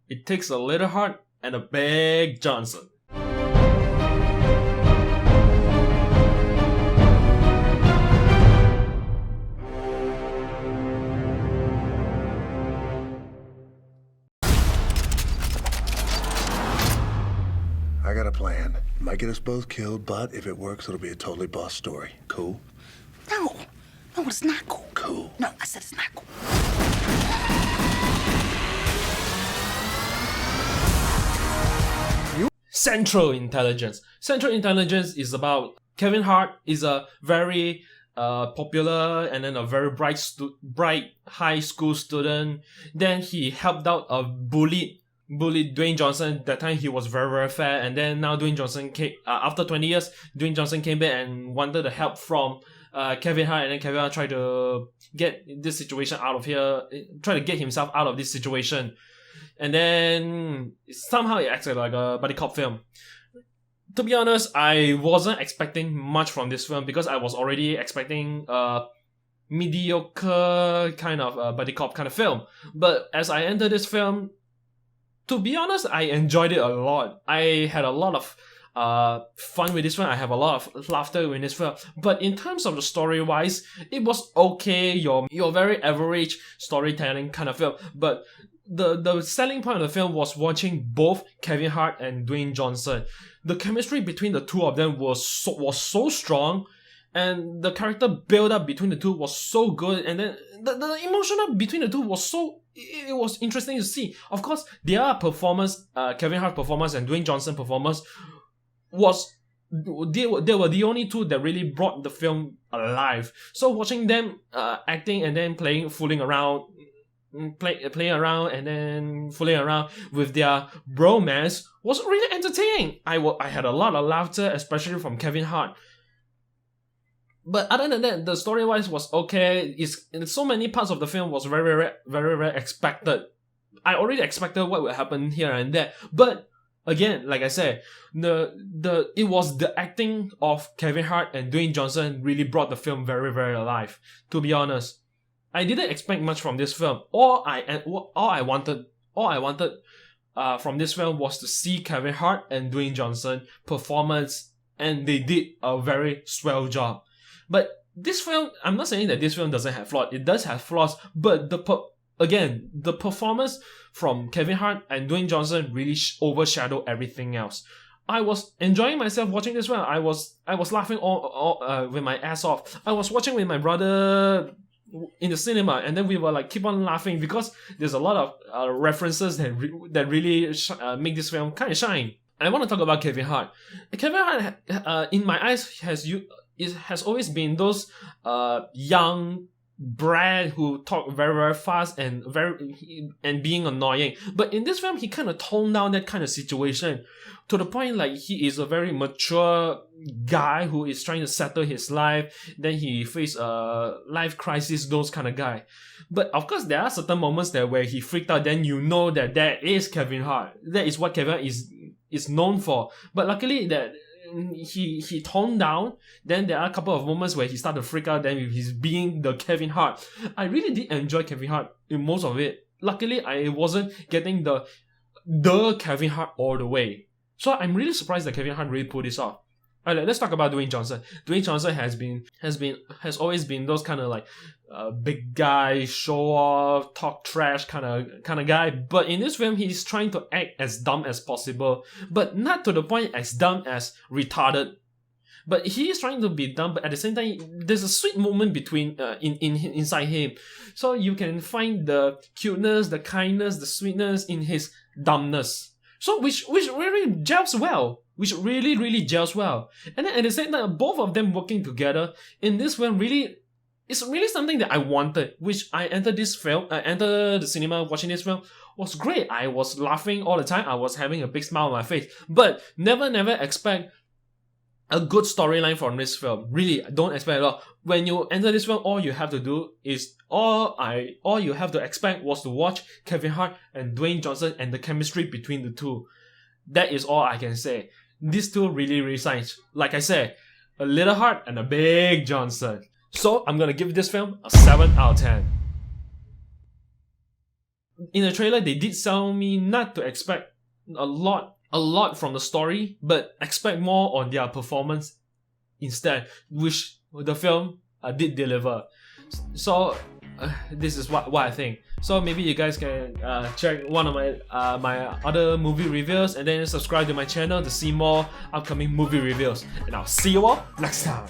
It takes a little heart and a big Johnson. I got a plan. Might get us both killed, but if it works, it'll be a totally boss story. Cool? No, it's not cool. Cool. No, I said it's not cool. Central Intelligence. Central Intelligence is about Kevin Hart is a very popular and then a very bright high school student. Then he helped out a bullied Dwayne Johnson. That time he was very, very fair, and then now Dwayne Johnson came after 20 years. Dwayne Johnson came back and wanted the help from Kevin Hart, and then Kevin Hart tried to get this situation out of here, try to get himself out of this situation, and then somehow it acted like a buddy cop film. To be honest, I wasn't expecting much from this film because I was already expecting a mediocre kind of buddy cop kind of film. But as I entered this film, to be honest, I enjoyed it a lot. I had a lot of fun with this film. I have a lot of laughter with this film. But in terms of the story-wise, it was okay. Your very average storytelling kind of film. But the selling point of the film was watching both Kevin Hart and Dwayne Johnson. The chemistry between the two of them was so strong, and the character build-up between the two was so good, and then the emotional between the two was it was interesting to see. Of course, their performance, Kevin Hart's performance and Dwayne Johnson's performance they were the only two that really brought the film alive. So watching them acting and then fooling around and then fooling around with their bromance was really entertaining. I had a lot of laughter, especially from Kevin Hart. But other than that, the story-wise was okay. In so many parts of the film was very, very, very expected. I already expected what would happen here and there. But again, like I said, it was the acting of Kevin Hart and Dwayne Johnson really brought the film very, very alive. To be honest, I didn't expect much from this film. All I wanted from this film was to see Kevin Hart and Dwayne Johnson performance, and they did a very swell job. But this film, I'm not saying that this film doesn't have flaws. It does have flaws, but the performance from Kevin Hart and Dwayne Johnson really overshadowed everything else. I was enjoying myself watching this film. I was laughing all with my ass off. I was watching with my brother in the cinema, and then we were like keep on laughing because there's a lot of references that really make this film kind of shine. I want to talk about Kevin Hart. Kevin Hart, in my eyes, has always been those young brat who talk very, very fast and being annoying. But in this film, he kind of toned down that kind of situation to the point like he is a very mature guy who is trying to settle his life. Then he faced a life crisis, those kind of guy. But of course, there are certain moments there where he freaked out. Then you know that is Kevin Hart. That is what Kevin is known for. But luckily that he toned down. Then there are a couple of moments where he started to freak out. Then he's being the Kevin Hart. I really did enjoy Kevin Hart in most of it. Luckily, I wasn't getting the Kevin Hart all the way. So I'm really surprised that Kevin Hart really pulled this off. Alright, let's talk about Dwayne Johnson. Dwayne Johnson has always been those kind of like big guy, show off, talk trash kind of guy. But in this film, he's trying to act as dumb as possible, but not to the point as dumb as retarded. But he is trying to be dumb, but at the same time, there's a sweet moment between inside him. So you can find the cuteness, the kindness, the sweetness in his dumbness. So which really gels well. Which really, really gels well. And then at the same time, both of them working together in this film it's really something that I wanted. Which I entered the cinema watching this film was great. I was laughing all the time. I was having a big smile on my face. But never expect a good storyline from this film. Really, don't expect a lot. When you enter this film, all you have to do is all you have to expect was to watch Kevin Hart and Dwayne Johnson and the chemistry between the two. That is all I can say. These two really, really shine. Like I said, a little Hart and a big Johnson. So I'm gonna give this film a 7 out of 10. in the trailer they did tell me not to expect a lot from the story, but expect more on their performance instead, which the film did deliver. So this is what I think. So maybe you guys can check one of my other movie reviews, and then subscribe to my channel to see more upcoming movie reviews. And I'll see you all next time.